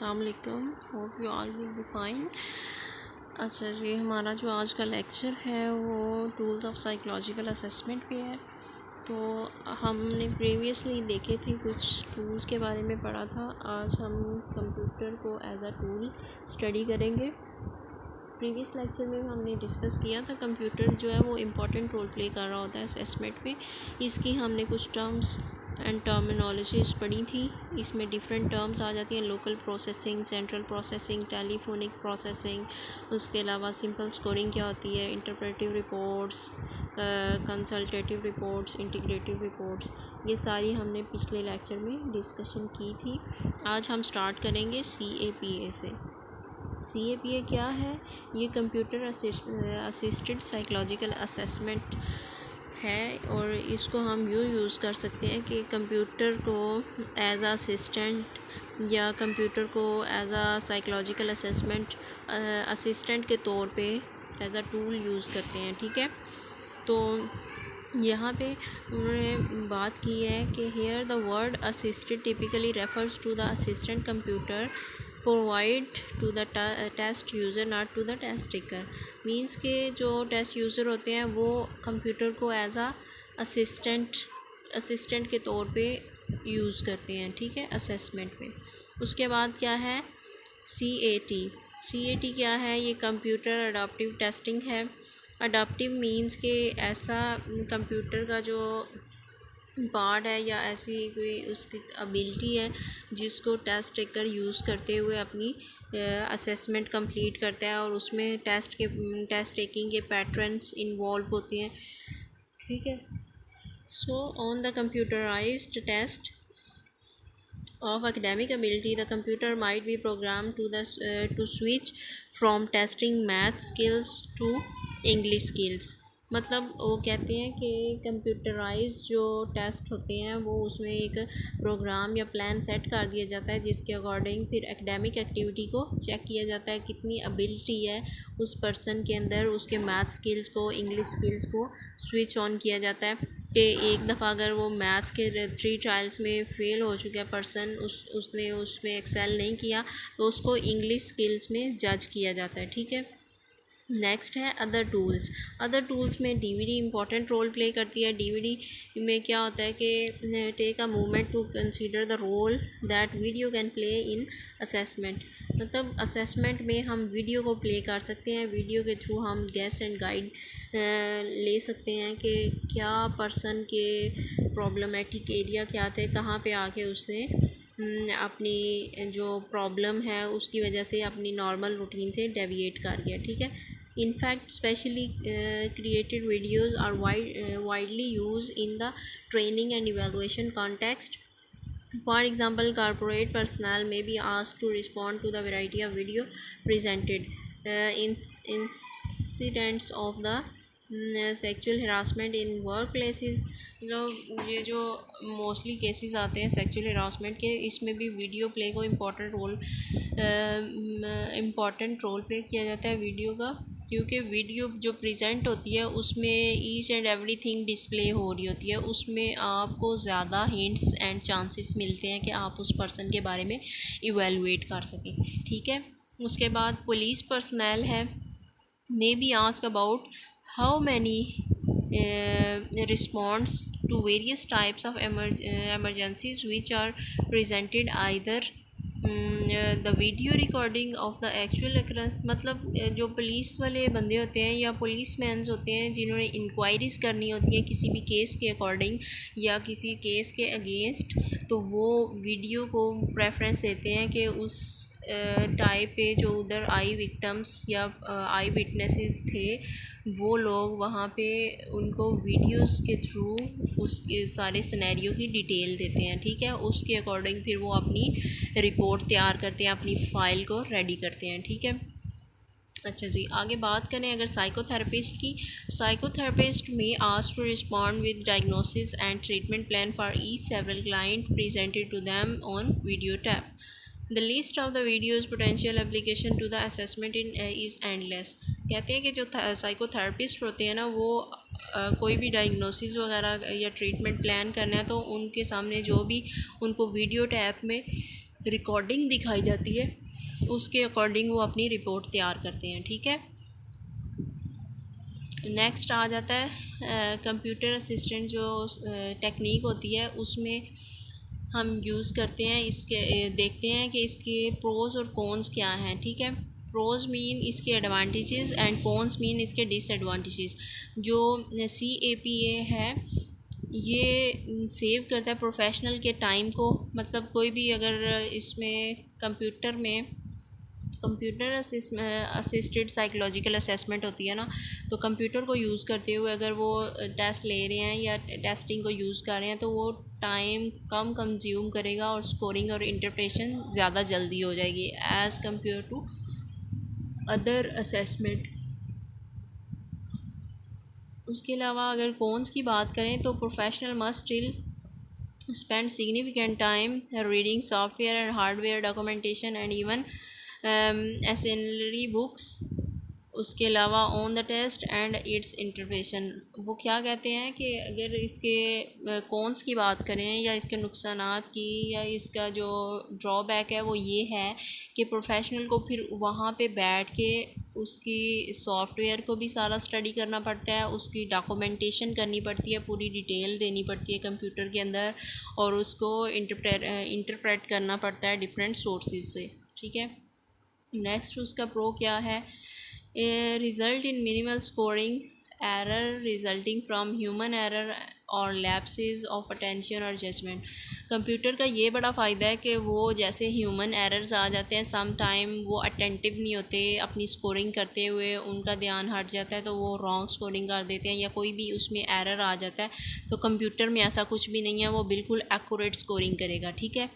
अस्सलाम वालेकुम, hope you all will be fine. अच्छा जी, हमारा जो आज का लेक्चर है वो टूल्स ऑफ साइकोलॉजिकल असेसमेंट पे है। तो हमने प्रीवियसली देखे थे, कुछ टूल्स के बारे में पढ़ा था। आज हम कंप्यूटर को एज अ टूल स्टडी करेंगे। प्रीवियस लेक्चर में हमने डिस्कस किया था कंप्यूटर जो है वो इम्पॉर्टेंट रोल प्ले कर रहा होता है असेसमेंट में। इसकी हमने कुछ टर्म्स एंड टर्मिनोलॉजीज पढ़ी थी। इसमें डिफरेंट टर्म्स आ जाती हैं, local processing, central processing, telephonic processing. उसके अलावा सिंपल स्कोरिंग क्या होती है, interpretive reports, consultative reports, integrative reports, ये सारी हमने पिछले लेक्चर में डिस्कशन की थी। आज हम स्टार्ट करेंगे CAPA से। CAPA क्या है? ये कंप्यूटर असिस्टेड साइकोलॉजिकल असेसमेंट है और इसको हम यूज़ कर सकते हैं कि कंप्यूटर को एज अ असिस्टेंट या कंप्यूटर को एज अ साइकोलॉजिकल असिस्टेंट के तौर पे एज अ टूल यूज़ करते हैं। ठीक है, तो यहाँ पे उन्होंने बात की है कि here the word assisted typically refers to the assistant computer provide to the test user, not to the test taker. Means के जो टेस्ट यूज़र होते हैं वो कंप्यूटर को एज आ असिस्टेंट के तौर पे यूज़ करते हैं। ठीक है, असेसमेंट में। उसके बाद क्या है CAT क्या है? ये कंप्यूटर अडाप्टिव टेस्टिंग है। अडाप्टिव मींस के ऐसा कंप्यूटर का जो पार्ट है या ऐसी कोई उसकी एबिलिटी है जिसको टेस्ट टेकर यूज़ करते हुए अपनी असेसमेंट कंप्लीट करता है और उसमें टेस्ट टेकिंग के पैटर्न्स इन्वॉल्व होते हैं। ठीक है, so on the computerised test of academic ability, the computer might be programmed to switch from testing math skills to English skills। मतलब वो कहते हैं कि कंप्यूटराइज जो टेस्ट होते हैं वो उसमें एक प्रोग्राम या प्लान सेट कर दिया जाता है जिसके अकॉर्डिंग फिर एकेडमिक एक्टिविटी को चेक किया जाता है, कितनी एबिलिटी है उस पर्सन के अंदर, उसके मैथ स्किल्स को, इंग्लिश स्किल्स को स्विच ऑन किया जाता है कि एक दफ़ा अगर वो मैथ्स के 3 ट्रायल्स में फ़ेल हो चुका है पर्सन, उसने उसमें एक्सेल नहीं किया तो उसको इंग्लिश स्किल्स में जज किया जाता है। ठीक है, नेक्स्ट है अदर टूल्स में DVD इंपॉर्टेंट रोल प्ले करती है। DVD में क्या होता है कि take a moment to consider the role that video can play in assessment. मतलब असेसमेंट में हम वीडियो को प्ले कर सकते हैं। वीडियो के थ्रू हम गेस एंड गाइड ले सकते हैं कि क्या पर्सन के प्रॉब्लमेटिक एरिया क्या थे, कहाँ पे आके उसने अपनी जो प्रॉब्लम है उसकी वजह से अपनी नॉर्मल रूटीन से डेविएट कर गया। ठीक है, in fact specially created videos are widely used in the training and evaluation context. For example, corporate personnel may be asked to respond to the variety of video presented. Incidents of the sexual harassment in work places. ये जो mostly cases आते हैं sexual harassment के, इसमें भी video play को important role play किया जाता है वीडियो का, क्योंकि वीडियो जो प्रेजेंट होती है उसमें ईच एंड एवरीथिंग डिस्प्ले हो रही होती है। उसमें आपको ज़्यादा हिंट्स एंड चांसेस मिलते हैं कि आप उस पर्सन के बारे में इवेलुएट कर सकें। ठीक है, उसके बाद पुलिस पर्सनल है, may be ask about how many response to various types of emergencies which are presented either the video recording of the actual occurrence। मतलब जो पुलिस वाले बंदे होते हैं या पुलिस मैन्स होते हैं जिन्होंने इंक्वायरीज़ करनी होती हैं किसी भी केस के अकॉर्डिंग या किसी केस के अगेंस्ट, तो वो वीडियो को प्रेफरेंस देते हैं कि उस टाइप पे जो उधर आई विक्टम्स या आई विटनेसेस थे वो लोग वहाँ पे उनको वीडियोस के थ्रू उसके सारे सिनेरियो की डिटेल देते हैं। ठीक है, उसके अकॉर्डिंग फिर वो अपनी रिपोर्ट तैयार करते हैं, अपनी फ़ाइल को रेडी करते हैं। ठीक है, अच्छा जी, आगे बात करें अगर साइकोथेरेपिस्ट की। साइकोथेरेपिस्ट में asked to respond with diagnosis and treatment plan for each several client presented to them on video tape. The list of the videos potential application to the assessment in is endless. कहते हैं कि जो psychotherapist होते हैं ना वो कोई भी डायग्नोसिस वगैरह या ट्रीटमेंट प्लान करना है तो उनके सामने जो भी उनको वीडियो टैप में रिकॉर्डिंग दिखाई जाती है, उसके अकॉर्डिंग वो अपनी रिपोर्ट तैयार करते हैं। ठीक है, नेक्स्ट आ जाता है कंप्यूटर असिस्टेंट जो टेक्निक होती है, उसमें हम यूज़ करते हैं इसके देखते हैं कि इसके प्रोज और कॉन्स क्या हैं। ठीक है, प्रोज मीन इसके एडवांटेजेस एंड कॉन्स मीन इसके डिसएडवांटेजेस। जो CAPA है ये सेव करता है प्रोफेशनल के टाइम को, मतलब कोई भी अगर इसमें कंप्यूटर असिस्टेड साइकोलॉजिकल असेसमेंट होती है ना, तो कंप्यूटर को यूज़ करते हुए अगर वो टेस्ट ले रहे हैं या टेस्टिंग को यूज़ कर रहे हैं तो वो टाइम कम कंज्यूम करेगा और स्कोरिंग और इंटरप्रेशन ज़्यादा जल्दी हो जाएगी as compare to other assessment. उसके अलावा अगर कॉन्स की बात करें तो professional must still spend significant time reading software and hardware documentation and even ancillary books। उसके अलावा on the test and its interpretation. वो क्या कहते हैं कि अगर इसके कॉन्स की बात करें या इसके नुकसानात की या इसका जो ड्रॉबैक है वो ये है कि प्रोफेशनल को फिर वहाँ पे बैठ के उसकी सॉफ्टवेयर को भी सारा स्टडी करना पड़ता है, उसकी डॉक्यूमेंटेशन करनी पड़ती है, पूरी डिटेल देनी पड़ती है कंप्यूटर के अंदर और उसको इंटरप्रेट करना पड़ता है डिफरेंट सोर्सेज से। ठीक है, नेक्स्ट उसका प्रो क्या है, result in minimal scoring error resulting from human error और लैप्सेस ऑफ अटेंशन और जजमेंट। कंप्यूटर का ये बड़ा फ़ायदा है कि वो जैसे ह्यूमन एरर्स आ जाते हैं, सम टाइम वो अटेंटिव नहीं होते, अपनी स्कोरिंग करते हुए उनका ध्यान हट जाता है तो वो रॉन्ग स्कोरिंग कर देते हैं या कोई भी उसमें एरर आ जाता है, तो कंप्यूटर में ऐसा कुछ भी नहीं है, वो बिल्कुल एक्यूरेट स्कोरिंग करेगा। ठीक है,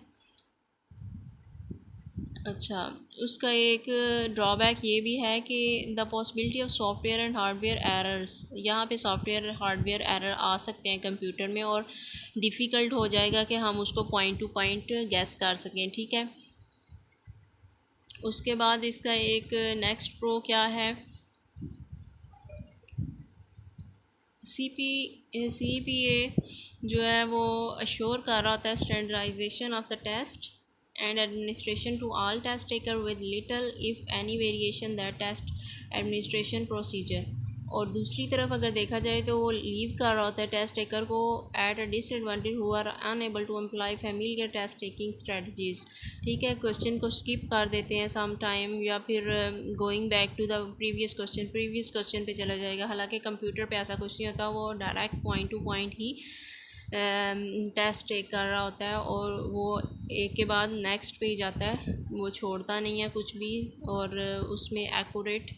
अच्छा, उसका एक ड्रॉबैक ये भी है कि the possibility of software and hardware errors. यहाँ पे सॉफ्टवेयर हार्डवेयर एरर आ सकते हैं कंप्यूटर में और डिफ़िकल्ट हो जाएगा कि हम उसको पॉइंट टू पॉइंट गैस कर सकें। ठीक है, उसके बाद इसका एक नेक्स्ट प्रो क्या है, CPA जो है वो अश्योर कर रहा होता है standardisation of the test and administration to all test taker with little if any variation that test administration procedure। और दूसरी तरफ अगर देखा जाए तो वो लीव कर रहा होता है टेस्ट टेकर को at a disadvantage who are unable to employ familiar test taking strategies. ठीक है, क्वेश्चन को स्किप कर देते हैं सम टाइम या फिर going back to the previous question पे चला जाएगा। हालांकि कंप्यूटर पे ऐसा कुछ नहीं होता, वो डायरेक्ट पॉइंट टू पॉइंट ही टेस्ट टेक कर रहा होता है और वो एक के बाद नेक्स्ट पे ही जाता है, वो छोड़ता नहीं है कुछ भी और उसमें एक्यूरेट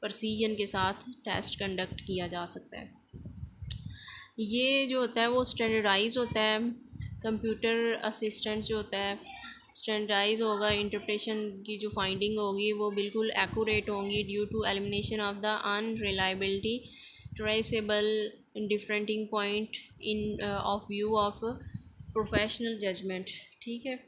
प्रिसीजन के साथ टेस्ट कंडक्ट किया जा सकता है। ये जो होता है वो स्टैंडर्डाइज होता है, कंप्यूटर असिस्टेंट जो होता है स्टैंडर्डाइज होगा, इंटरप्रेशन की जो फाइंडिंग होगी वो बिल्कुल एक्यूरेट होंगी due to elimination of the unreliability traceable differing point in of view of professional judgement. ठीक है,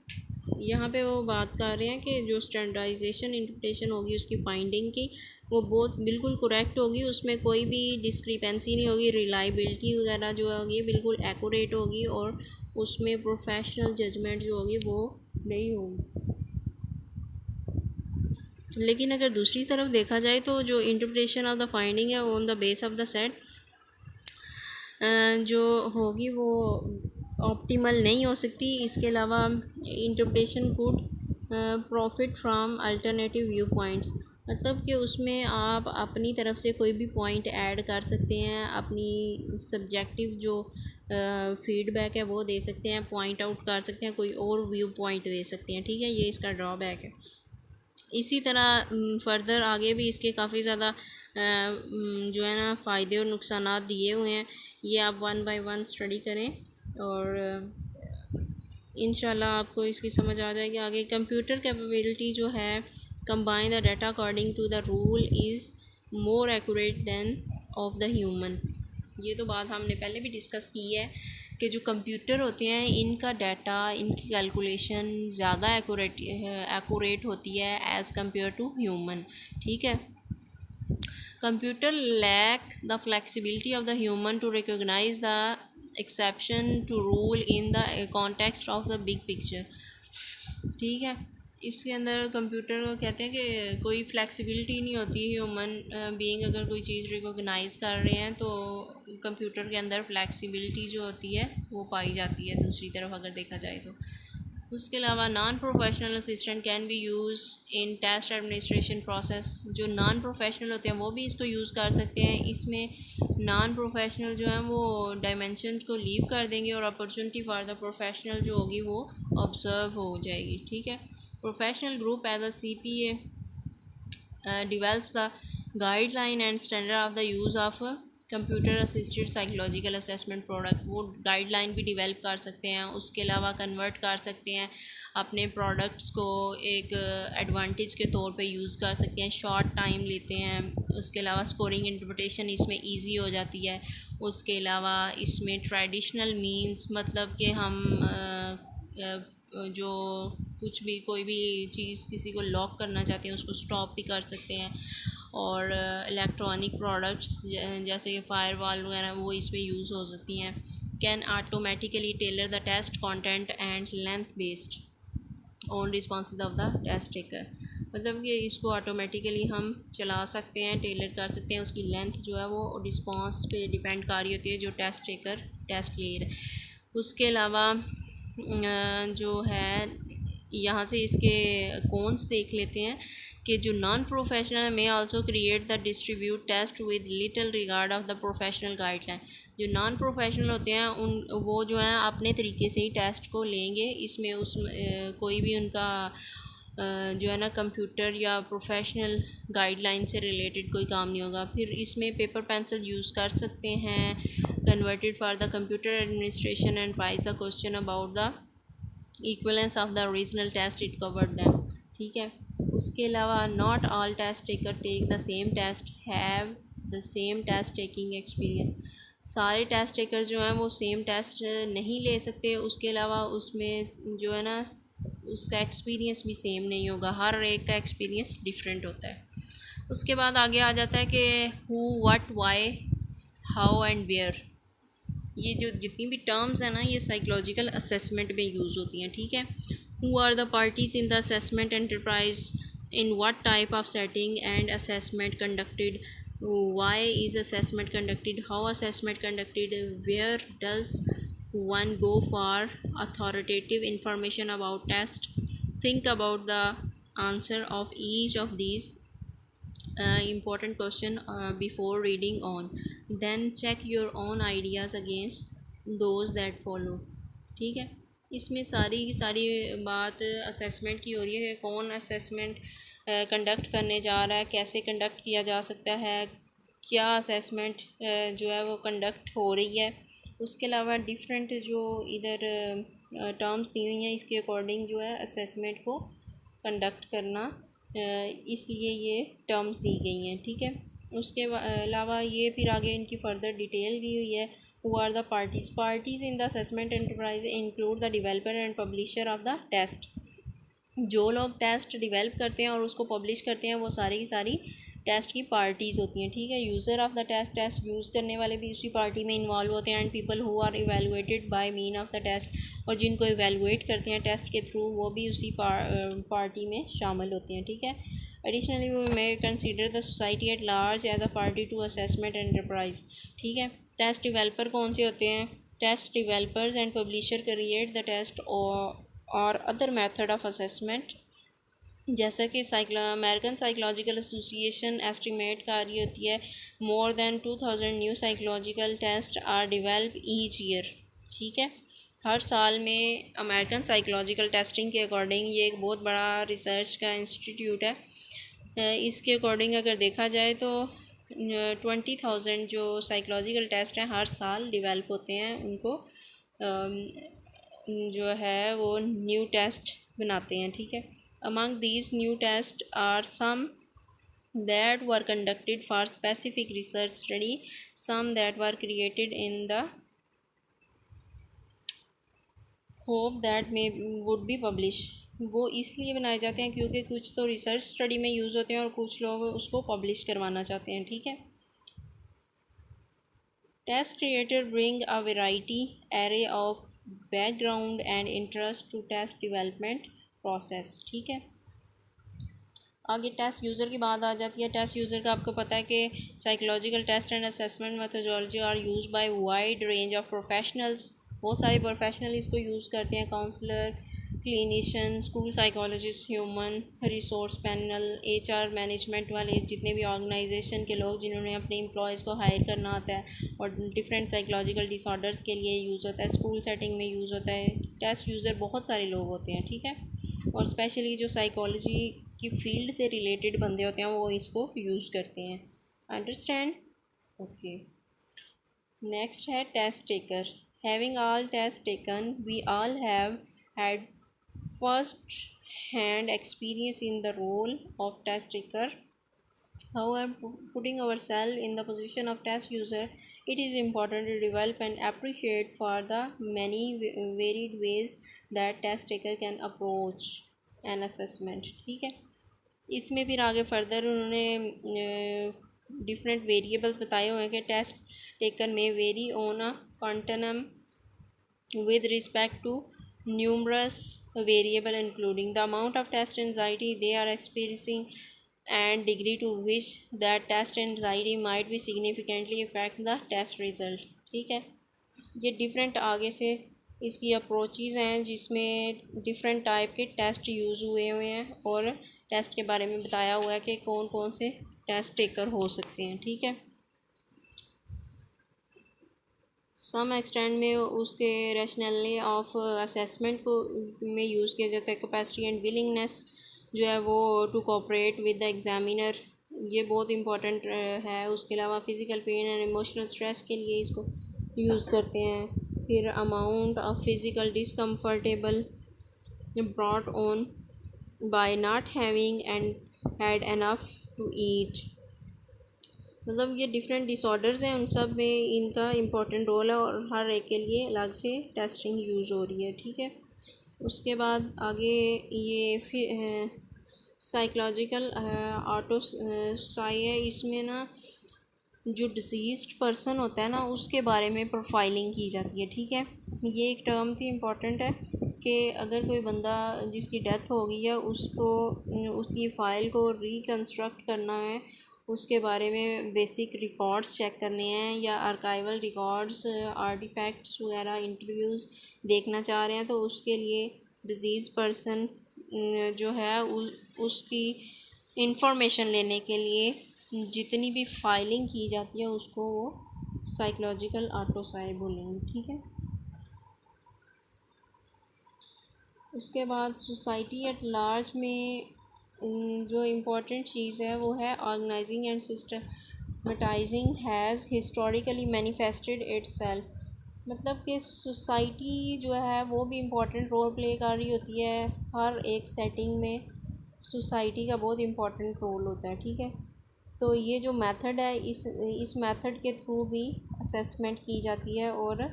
यहाँ पे वो बात कर रहे हैं कि जो स्टैंडर्डाइजेशन इंटरप्रेशन होगी उसकी फाइंडिंग की वो बहुत बिल्कुल करेक्ट होगी, उसमें कोई भी डिस्क्रिपेंसी नहीं होगी, रिलायबिलिटी वगैरह जो होगी बिल्कुल एक्यूरेट होगी और उसमें प्रोफेशनल जजमेंट जो होगी वो नहीं होगी। लेकिन अगर दूसरी तरफ देखा जाए तो जो इंटरप्रेशन ऑफ द फाइंडिंग है on the base of the set जो होगी वो ऑप्टिमल नहीं हो सकती। इसके अलावा interpretation could profit from alternative view points, मतलब कि उसमें आप अपनी तरफ से कोई भी पॉइंट ऐड कर सकते हैं, अपनी सब्जेक्टिव जो फीडबैक है वो दे सकते हैं, पॉइंट आउट कर सकते हैं, कोई और व्यू पॉइंट दे सकते हैं। ठीक है, ये इसका ड्रॉबैक है। इसी तरह फर्दर आगे भी इसके काफ़ी ज़्यादा जो है ना फ़ायदे और नुकसानात दिए हुए हैं, ये आप वन बाय वन स्टडी करें और इंशाल्लाह आपको इसकी समझ आ जाएगी आगे। कंप्यूटर कैपेबिलिटी जो है combine the data according to the rule is more accurate than of the human. ये तो बात हमने पहले भी डिस्कस की है कि जो कंप्यूटर होते हैं इनका डाटा, इनकी कैलकुलेशन ज़्यादा एक्यूरेट होती है एज़ कम्पेयर टू ह्यूमन। ठीक है, computer lack the flexibility of the human to recognise the exception to rule in the context of the big picture। ठीक है। इसके अंदर कंप्यूटर को कहते हैं कि कोई फ्लेक्सिबिलिटी नहीं होती। ह्यूमन बीइंग अगर कोई चीज़ रिकॉग्नाइज कर रहे हैं तो कंप्यूटर के अंदर फ्लेक्सिबिलिटी जो होती है वो पाई जाती है दूसरी तरफ अगर देखा जाए तो। उसके अलावा non professional assistant can be use in test administration process. जो नॉन प्रोफेशनल होते हैं वो भी इसको यूज़ कर सकते हैं। इसमें नॉन प्रोफेशनल जो है वो डायमेंशन को लीव कर देंगे और अपॉर्चुनिटी फॉर द प्रोफेशनल जो होगी वो ऑब्जर्व हो जाएगी। ठीक है। Professional group as a CPA develops the guideline and standard of the use of computer assisted psychological assessment product. वो गाइडलाइन भी डिवेल्प कर सकते हैं। उसके अलावा कन्वर्ट कर सकते हैं अपने प्रोडक्ट्स को, एक एडवांटेज के तौर पे यूज़ कर सकते हैं। शॉर्ट टाइम लेते हैं। उसके अलावा स्कोरिंग इंटरप्रिटेशन इसमें इजी हो जाती है। उसके अलावा इसमें ट्रेडिशनल मींस मतलब कि हम जो कुछ भी कोई भी चीज़ किसी को लॉक करना चाहते हैं उसको स्टॉप भी कर सकते हैं। और इलेक्ट्रॉनिक प्रोडक्ट्स जैसे कि फायरवॉल वगैरह वो इसमें यूज़ हो सकती हैं। Can automatically tailor the test content and length based on response of the test taker. मतलब कि इसको ऑटोमेटिकली हम चला सकते हैं, टेलर कर सकते हैं। उसकी लेंथ जो है वो रिस्पॉन्स पे डिपेंड कर रही होती है जो टेस्ट टेकर टेस्ट ले रहे। उसके अलावा जो है यहाँ से इसके कॉन्स देख लेते हैं कि जो नॉन प्रोफेशनल में also create the distribute test with little regard of the professional guideline. जो नॉन प्रोफेशनल होते हैं उन वो जो है अपने तरीके से ही टेस्ट को लेंगे। इसमें कोई भी उनका जो है ना कंप्यूटर या प्रोफेशनल गाइडलाइन से रिलेटेड कोई काम नहीं होगा। फिर इसमें पेपर पेंसिल यूज़ कर सकते हैं। Converted for the computer administration and rise the question about the equivalence of the original test it covered them. ठीक है। उसके अलावा not all test taker take the same test have the same test taking experience. सारे test taker जो हैं वो same taste नहीं ले सकते। उसके अलावा उसमें जो है ना उसका एक्सपीरियंस भी सेम नहीं होगा। हर एक का एक्सपीरियंस डिफरेंट होता है। उसके बाद आगे आ जाता है कि who what why how and where. ये जो जितनी भी टर्म्स हैं ना ये साइकोलॉजिकल असेसमेंट में यूज़ होती हैं। ठीक है। Who are the parties in the assessment enterprise, in what type of setting and assessment conducted, why is assessment conducted, how assessment conducted, where does one go for authoritative information about test, think about the answer of each of these important question before reading on, then check your own ideas against those that follow। ठीक है। इसमें सारी की सारी बात assessment की हो रही है कि कौन असेसमेंट कंडक्ट करने जा रहा है, कैसे कंडक्ट किया जा सकता है, क्या असेसमेंट जो है वो कंडक्ट हो रही है। उसके अलावा डिफरेंट जो इधर टर्म्स दी हुई हैं इसके अकॉर्डिंग जो है असेसमेंट को कंडक्ट करना, इसलिए ये टर्म्स दी गई हैं। ठीक है। उसके अलावा ये फिर आगे इनकी फ़र्दर डिटेल दी हुई है। Who are the parties in the assessment enterprise include the developer and publisher of the test. जो लोग टेस्ट डिवेल्प करते हैं और उसको पब्लिश करते हैं वो सारी की सारी टेस्ट की पार्टीज़ होती हैं। ठीक है। User of the test, test use करने वाले भी उसी पार्टी में इन्वॉल्व होते हैं। And people who are evaluated by mean of the test, और जिनको इवेलुएट करते हैं टेस्ट के थ्रू वो भी उसी पार्टी में शामिल होते हैं। ठीक है। Additionally we may consider the society at large as a party to assessment enterprise. ठीक है। टेस्ट डिवेल्पर कौन से होते हैं? Test developers and publisher create the test और अदर मेथड ऑफ असेसमेंट। जैसा कि अमेरिकन साइकोलॉजिकल एसोसिएशन एस्टिमेट कर रही होती है more than 2000 new psychological test are develop each year. ठीक है। हर साल में अमेरिकन साइकोलॉजिकल टेस्टिंग के अकॉर्डिंग ये एक बहुत बड़ा रिसर्च का इंस्टीट्यूट है। इसके अकॉर्डिंग अगर देखा जाए तो 20,000 जो साइकोलॉजिकल टेस्ट हैं हर साल डिवेल्प होते हैं। उनको जो है वो न्यू टेस्ट बनाते हैं। ठीक है। Among these new test are some that were conducted for specific research study, some that were created in the hope that may would be published। वो इसलिए बनाए जाते हैं क्योंकि कुछ तो रिसर्च स्टडी में यूज़ होते हैं और कुछ लोग उसको पब्लिश करवाना चाहते हैं। ठीक है। Test creator bring a variety array of background and interest to test development process, ठीक है। आगे टेस्ट यूज़र की बात आ जाती है। टेस्ट यूज़र का आपको पता है कि psychological test and assessment methodology are use by wide range of professionals. बहुत सारे प्रोफेशनल इसको यूज़ करते हैं, counsellor, clinician, school psychologist, human resource panel, HR management वाले जितने भी ऑर्गेनाइजेशन के लोग जिन्होंने अपने एम्प्लॉयज़ को हायर करना होता है और डिफरेंट साइकोलॉजिकल डिसऑर्डर्स के लिए यूज़ होता है, स्कूल सेटिंग में यूज़ होता है। टेस्ट यूज़र बहुत सारे लोग होते हैं, ठीक है। और स्पेशली जो साइकोलॉजी की फील्ड से रिलेटेड बंदे होते हैं वो इसको यूज़ करते हैं। अंडरस्टैंड? ओके। नेक्स्ट है test taker. Having all test taken we all have had first hand experience in the role of test taker. However, putting ourselves in the position of test user, it is important to develop and appreciate for the many varied ways that test taker can approach an assessment, ठीक है। इसमें फिर आगे further उन्होंने different variables बताए हुए हैं कि टेस्ट टेकर में very on a continuum with respect to numerous variable including the amount of test anxiety they are experiencing and degree to which that test anxiety might be significantly affect the test result, ठीक है। ये different आगे से इसकी approaches हैं जिसमें different type के test use हुए हैं और टेस्ट के बारे में बताया हुआ है कि कौन कौन से टेस्ट टेकर हो सकते हैं, ठीक है। सम एक्सटेंड में उसके रैशनैलिटी ऑफ असेसमेंट को में यूज़ किया जाता है। कैपेसिटी एंड विलिंगनेस जो है वो to cooperate with the examiner, ये बहुत इंपॉर्टेंट है। उसके अलावा physical pain and emotional stress के लिए इसको यूज़ करते हैं। फिर amount of physical discomfortable brought on by not having and had enough to eat, मतलब ये डिफरेंट डिसऑर्डर्स हैं, उन सब में इनका इम्पोर्टेंट रोल है और हर एक के लिए अलग से टेस्टिंग यूज़ हो रही है, ठीक है। उसके बाद आगे ये फिर साइकोलॉजिकल ऑटो साई है। इसमें ना जो डिसीज़्ड पर्सन होता है ना उसके बारे में प्रोफाइलिंग की जाती है, ठीक है। ये एक टर्म थी इम्पॉर्टेंट है कि अगर कोई बंदा जिसकी डेथ हो गई है उसको उसकी फ़ाइल को रिकन्स्ट्रक्ट करना है, उसके बारे में बेसिक रिकॉर्ड्स चेक करने हैं या आर्काइवल रिकॉर्ड्स, आर्टिफैक्ट्स वगैरह, इंटरव्यूज़ देखना चाह रहे हैं, तो उसके लिए डिजीज़ पर्सन जो है उसकी इंफॉर्मेशन लेने के लिए जितनी भी फाइलिंग की जाती है उसको वो साइकोलॉजिकल ऑटोसाई बोलेंगे, ठीक है। उसके बाद सोसाइटी एट लार्ज में जो इम्पोर्टेंट चीज़ है वो है organising and systematising has historically manifested itself, मतलब कि सोसाइटी जो है वो भी इम्पोर्टेंट रोल प्ले कर रही होती है। हर एक सेटिंग में सोसाइटी का बहुत इम्पोर्टेंट रोल होता है, ठीक है। तो ये जो मेथड है इस मेथड के थ्रू भी असेसमेंट की जाती है और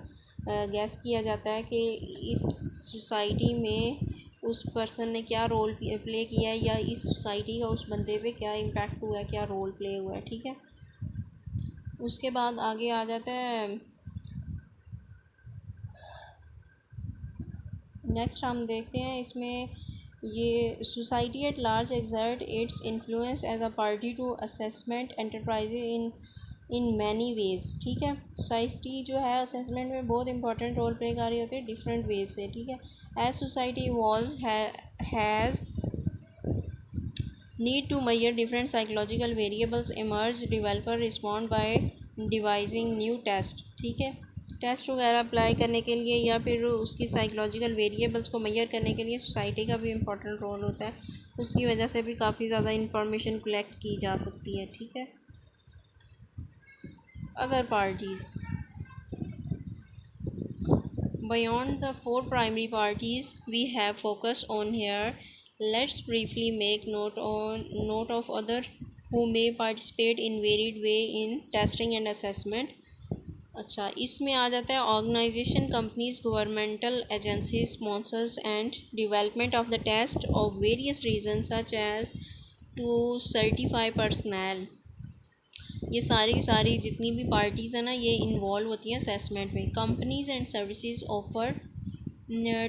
गैस किया जाता है कि इस सोसाइटी में उस पर्सन ने क्या रोल प्ले किया है या इस सोसाइटी का उस बंदे पे क्या इम्पैक्ट हुआ है, क्या रोल प्ले हुआ है, ठीक है। उसके बाद आगे आ जाता है नेक्स्ट हम देखते हैं इसमें ये society at large exert its influence as a party to assessment enterprise in many ways, ठीक है। सोसाइटी जो है असेसमेंट में बहुत इंपॉर्टेंट रोल प्ले कर रही होती है डिफरेंट वेज से, ठीक है। As society evolve has need to measure different psychological variables emerge, developer respond by devising new test, ठीक है। टेस्ट वगैरह अप्लाई करने के लिए या फिर उसकी साइकोलॉजिकल वेरिएबल्स को मेजर करने के लिए सोसाइटी का भी इम्पोर्टेंट रोल होता है। उसकी वजह से भी काफ़ी ज़्यादा इंफॉर्मेशन कलेक्ट की जा सकती है, ठीक है। Other parties beyond the four primary parties we have focused on here, let's briefly make note of other who may participate in varied way in testing and assessment. अच्छा, इसमें आ जाता है organisation, companies, governmental agencies, sponsors and development of the test of various reason such as to certify personnel. ये सारी की सारी जितनी भी पार्टीज़ हैं ना ये इन्वॉल्व होती हैं असेसमेंट में। Companies and services offer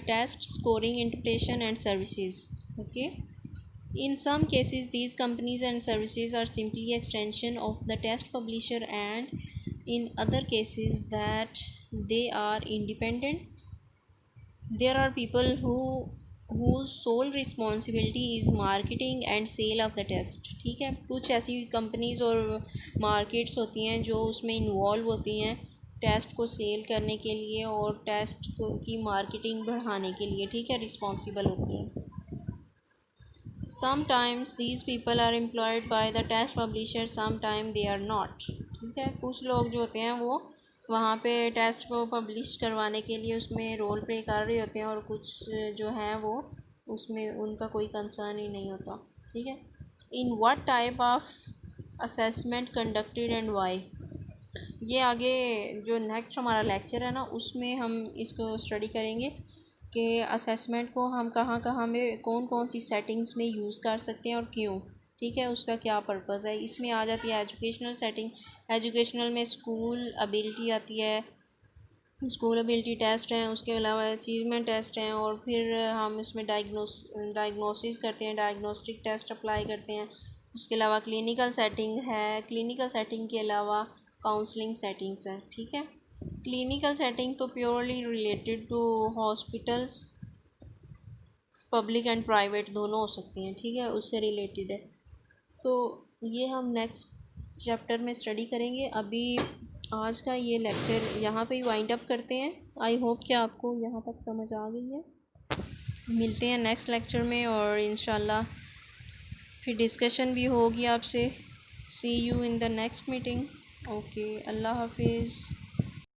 test scoring interpretation and services. Okay, in some cases these companies and services are simply extension of the test publisher, and in other cases that they are independent. There are people whose sole responsibility is marketing and sale of the test. ठीक है, कुछ ऐसी companies और markets होती हैं जो उसमें involve होती हैं टेस्ट को सेल करने के लिए और टेस्ट को की मार्केटिंग बढ़ाने के लिए, ठीक है, रिस्पॉन्सिबल होती हैं. Sometimes these people are employed by the test publisher, sometime they are not. ठीक है, कुछ लोग जो होते हैं वो वहाँ पे टेस्ट को पब्लिश करवाने के लिए उसमें रोल प्ले कर रहे होते हैं, और कुछ जो हैं वो उसमें उनका कोई कंसर्न ही नहीं होता. ठीक है. In what type of assessment conducted and why. ये आगे जो नेक्स्ट हमारा लेक्चर है ना उसमें हम इसको स्टडी करेंगे कि असेसमेंट को हम कहाँ कहाँ में कौन कौन सी सेटिंग्स में यूज़ कर सकते हैं और क्यों. ठीक है, उसका क्या पर्पज़ है. इसमें आ जाती है एजुकेशनल सेटिंग. एजुकेशनल में स्कूल एबिलिटी आती है, स्कूल एबिलिटी टेस्ट हैं, उसके अलावा अचीवमेंट टेस्ट हैं, और फिर हम इसमें डायग्नोसिस करते हैं, डायग्नोस्टिक टेस्ट अप्लाई करते हैं. उसके अलावा क्लिनिकल सेटिंग है. क्लिनिकल सेटिंग के अलावा काउंसलिंग सेटिंग्स हैं. ठीक है, क्लिनिकल सेटिंग तो purely related to hospitals, public and private दोनों हो सकती हैं. ठीक है, उससे रिलेटेड है. तो ये हम नेक्स्ट चैप्टर में स्टडी करेंगे. अभी आज का ये लेक्चर यहाँ पे ही वाइंड अप करते हैं. आई होप कि आपको यहाँ तक समझ आ गई है. मिलते हैं नेक्स्ट लेक्चर में और इंशाल्लाह फिर डिस्कशन भी होगी आपसे. See you in the next meeting. Okay, Allah हाफिज़.